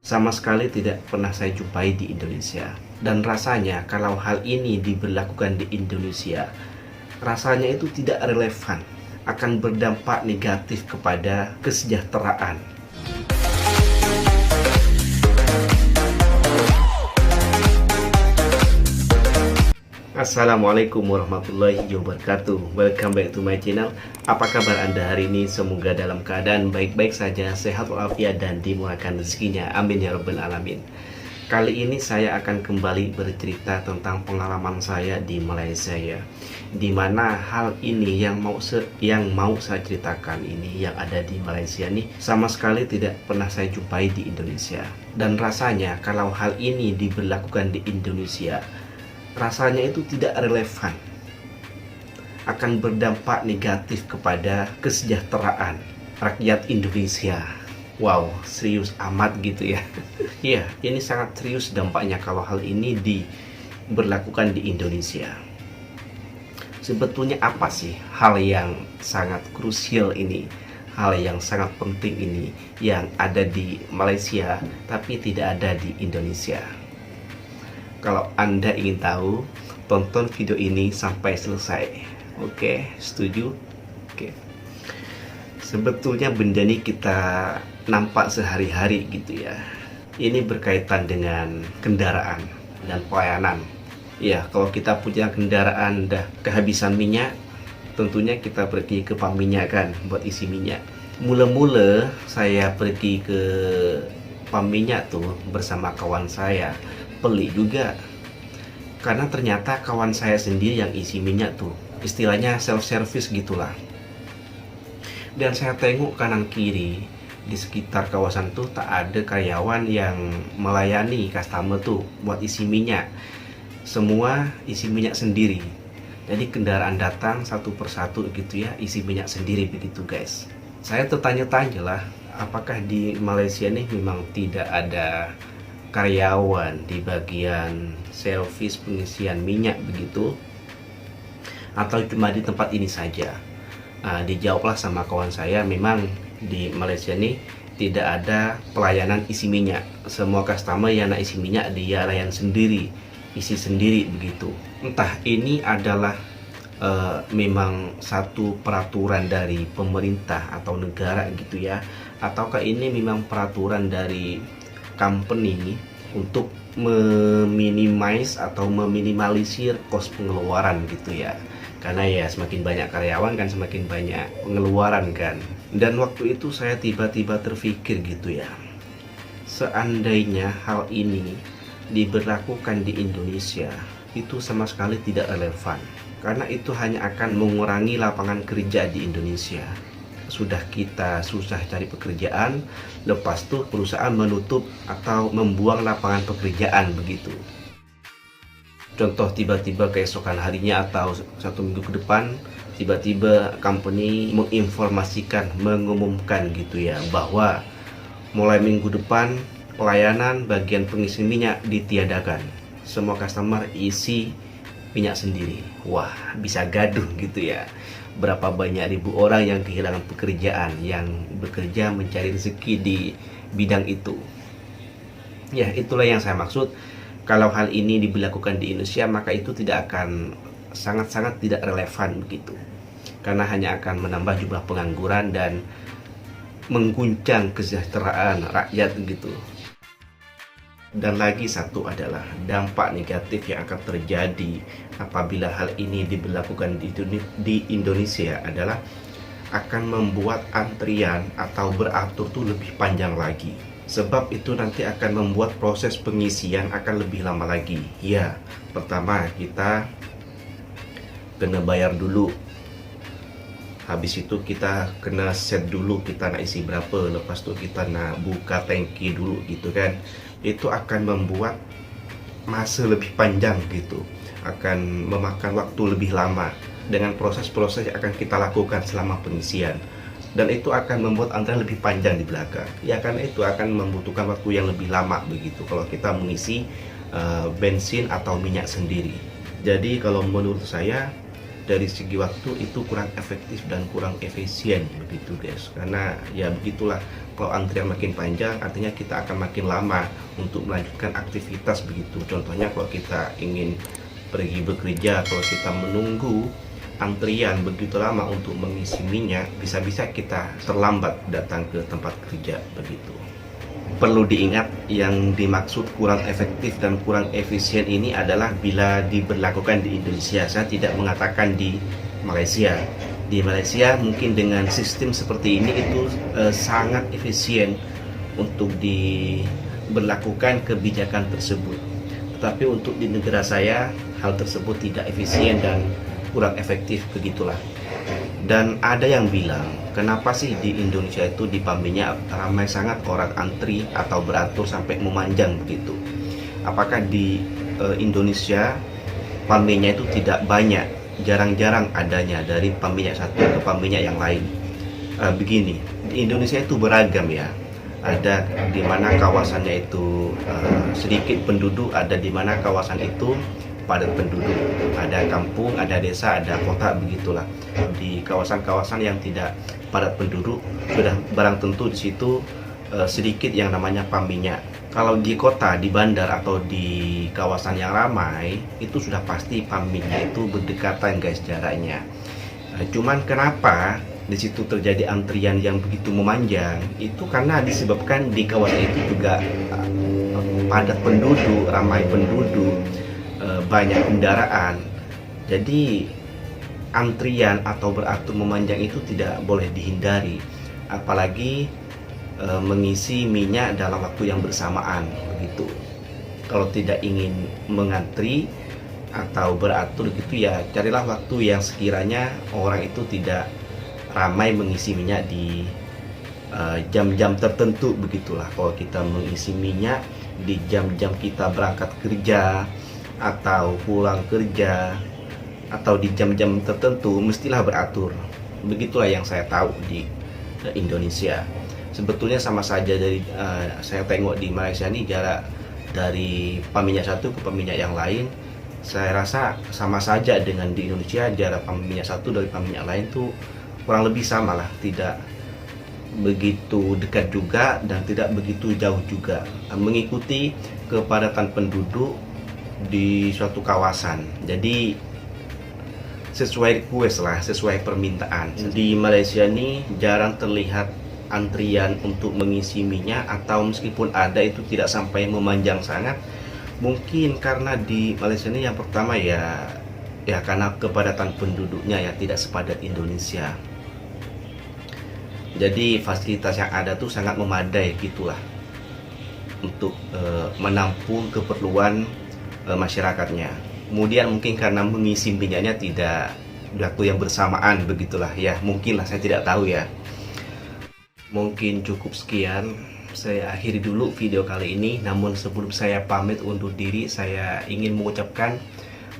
Sama sekali tidak pernah saya jumpai di Indonesia. Dan rasanya kalau hal ini diberlakukan di Indonesia, rasanya itu tidak relevan, akan berdampak negatif kepada kesejahteraan. Assalamualaikum warahmatullahi wabarakatuh. Welcome back to my channel. Apa kabar Anda hari ini? Semoga dalam keadaan baik-baik saja, sehat walafiat dan dimurahkan rezekinya. Amin ya rabbal alamin. Kali ini saya akan kembali bercerita tentang pengalaman saya di Malaysia ya. Dimana hal ini yang mau saya ceritakan ini, yang ada di Malaysia nih, sama sekali tidak pernah saya jumpai di Indonesia. Dan rasanya kalau hal ini diberlakukan di Indonesia, rasanya itu tidak relevan, akan berdampak negatif kepada kesejahteraan rakyat Indonesia. Wow, serius amat gitu ya. Iya, ini sangat serius dampaknya kalau hal ini diberlakukan di Indonesia. Sebetulnya apa sih hal yang sangat krusial ini, hal yang sangat penting ini yang ada di Malaysia tapi tidak ada di Indonesia? Kalau Anda ingin tahu, tonton video ini sampai selesai. Oke, setuju? Oke. Sebetulnya benda ini kita nampak sehari-hari gitu ya. Ini berkaitan dengan kendaraan dan pelayanan. Ya, kalau kita punya kendaraan udah kehabisan minyak, tentunya kita pergi ke pam minyak kan buat isi minyak. Mula-mula saya pergi ke pam minyak tuh bersama kawan saya. Pelik juga, karena ternyata kawan saya sendiri yang isi minyak tuh, istilahnya self service gitulah. Dan saya tengok kanan kiri di sekitar kawasan tuh tak ada karyawan yang melayani customer tuh buat isi minyak. Semua isi minyak sendiri. Jadi kendaraan datang satu persatu gitu ya, isi minyak sendiri begitu guys. Saya tertanya-tanya lah, apakah di Malaysia nih memang tidak ada karyawan di bagian servis pengisian minyak begitu, atau cuma di tempat ini saja? Dijawablah sama kawan saya, memang di Malaysia ini tidak ada pelayanan isi minyak. Semua customer yang nak isi minyak dia layan sendiri, isi sendiri begitu. Entah ini adalah memang satu peraturan dari pemerintah atau negara gitu ya, ataukah ini memang peraturan dari company untuk meminimais atau meminimalisir kos pengeluaran gitu ya. Karena ya semakin banyak karyawan kan semakin banyak pengeluaran kan. Dan waktu itu saya tiba-tiba terpikir gitu ya, seandainya hal ini diberlakukan di Indonesia, itu sama sekali tidak relevan, karena itu hanya akan mengurangi lapangan kerja di Indonesia. Sudah kita susah cari pekerjaan, lepas tuh perusahaan menutup atau membuang lapangan pekerjaan begitu. Contoh, tiba-tiba keesokan harinya atau satu minggu ke depan, tiba-tiba company menginformasikan, mengumumkan gitu ya, bahwa mulai minggu depan pelayanan bagian pengisi minyak ditiadakan. Semua customer isi minyak sendiri. Wah, bisa gaduh gitu ya. Berapa banyak ribu orang yang kehilangan pekerjaan, yang bekerja mencari rezeki di bidang itu. Ya, itulah yang saya maksud. Kalau hal ini diberlakukan di Indonesia, maka itu tidak akan, sangat-sangat tidak relevan begitu. Karena hanya akan menambah jumlah pengangguran dan mengguncang kesejahteraan rakyat gitu. Dan lagi satu adalah dampak negatif yang akan terjadi apabila hal ini diberlakukan di Indonesia adalah akan membuat antrian atau beratur tuh lebih panjang lagi. Sebab itu nanti akan membuat proses pengisian akan lebih lama lagi. Ya, pertama kita kena bayar dulu. Habis itu kita kena set dulu kita nak isi berapa. Lepas itu kita nak buka tangki dulu gitu kan. Itu akan membuat masa lebih panjang gitu, akan memakan waktu lebih lama dengan proses-proses yang akan kita lakukan selama pengisian, dan itu akan membuat antrean lebih panjang di belakang ya, karena itu akan membutuhkan waktu yang lebih lama begitu kalau kita mengisi bensin atau minyak sendiri. Jadi kalau menurut saya dari segi waktu itu kurang efektif dan kurang efisien begitu guys. Karena ya begitulah, kalau antrian makin panjang artinya kita akan makin lama untuk melanjutkan aktivitas begitu. Contohnya kalau kita ingin pergi bekerja, kalau kita menunggu antrian begitu lama untuk mengisi minyak, bisa-bisa kita terlambat datang ke tempat kerja begitu. Perlu diingat, yang dimaksud kurang efektif dan kurang efisien ini adalah bila diberlakukan di Indonesia. Saya tidak mengatakan di Malaysia. Di Malaysia mungkin dengan sistem seperti ini itu sangat efisien untuk diberlakukan kebijakan tersebut. Tetapi untuk di negara saya hal tersebut tidak efisien dan kurang efektif begitulah. Dan ada yang bilang, kenapa sih di Indonesia itu di PAM minyak ramai sangat orang antri atau beratur sampai memanjang begitu? Apakah di Indonesia PAM minyak itu tidak banyak, jarang-jarang adanya dari PAM minyak satu ke PAM minyak yang lain? Begini, di Indonesia itu beragam ya. Ada di mana kawasannya itu sedikit penduduk, ada di mana kawasan itu padat penduduk, ada kampung, ada desa, ada kota begitulah. Di kawasan-kawasan yang tidak padat penduduk sudah barang tentu di situ sedikit yang namanya PAM minyak. Kalau di kota, di bandar atau di kawasan yang ramai itu sudah pasti PAM minyak itu berdekatan guys jaraknya. Cuman kenapa di situ terjadi antrian yang begitu memanjang? Itu karena disebabkan di kawasan itu juga padat penduduk, ramai penduduk, banyak kendaraan. Jadi antrian atau beratur memanjang itu tidak boleh dihindari, apalagi mengisi minyak dalam waktu yang bersamaan begitu. Kalau tidak ingin mengantri atau beratur gitu ya, carilah waktu yang sekiranya orang itu tidak ramai mengisi minyak di jam-jam tertentu begitulah. Kalau kita mengisi minyak di jam-jam kita berangkat kerja atau pulang kerja atau di jam-jam tertentu, mestilah beratur. Begitulah yang saya tahu di Indonesia. Sebetulnya sama saja dari saya tengok di Malaysia ini jarak dari PAM minyak satu ke PAM minyak yang lain, saya rasa sama saja dengan di Indonesia. Jarak PAM minyak satu dari PAM minyak lain tuh kurang lebih sama lah, tidak begitu dekat juga dan tidak begitu jauh juga, mengikuti kepadatan penduduk di suatu kawasan. Jadi sesuai request lah, sesuai permintaan. Di Malaysia ini jarang terlihat antrian untuk mengisi minyak, atau meskipun ada itu tidak sampai memanjang sangat. Mungkin karena di Malaysia ini yang pertama ya karena kepadatan penduduknya ya tidak sepadat Indonesia. Jadi fasilitas yang ada tuh sangat memadai gitulah untuk menampung keperluan masyarakatnya. Kemudian mungkin karena mengisi minyaknya tidak waktu yang bersamaan begitulah ya, mungkinlah, saya tidak tahu ya. Mungkin cukup sekian, saya akhiri dulu video kali ini. Namun sebelum saya pamit undur diri, saya ingin mengucapkan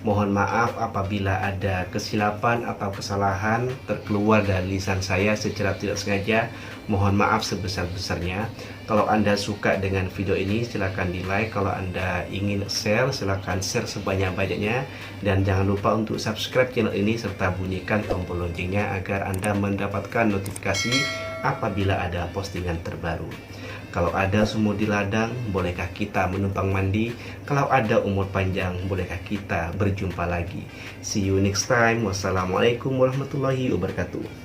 mohon maaf apabila ada kesilapan atau kesalahan terkeluar dari lisan saya secara tidak sengaja. Mohon maaf sebesar-besarnya. Kalau Anda suka dengan video ini, silahkan di like. Kalau Anda ingin share, silahkan share sebanyak-banyaknya. Dan jangan lupa untuk subscribe channel ini serta bunyikan tombol loncengnya agar Anda mendapatkan notifikasi apabila ada postingan terbaru. Kalau ada sumur di ladang, bolehkah kita menumpang mandi? Kalau ada umur panjang, bolehkah kita berjumpa lagi? See you next time. Wassalamualaikum warahmatullahi wabarakatuh.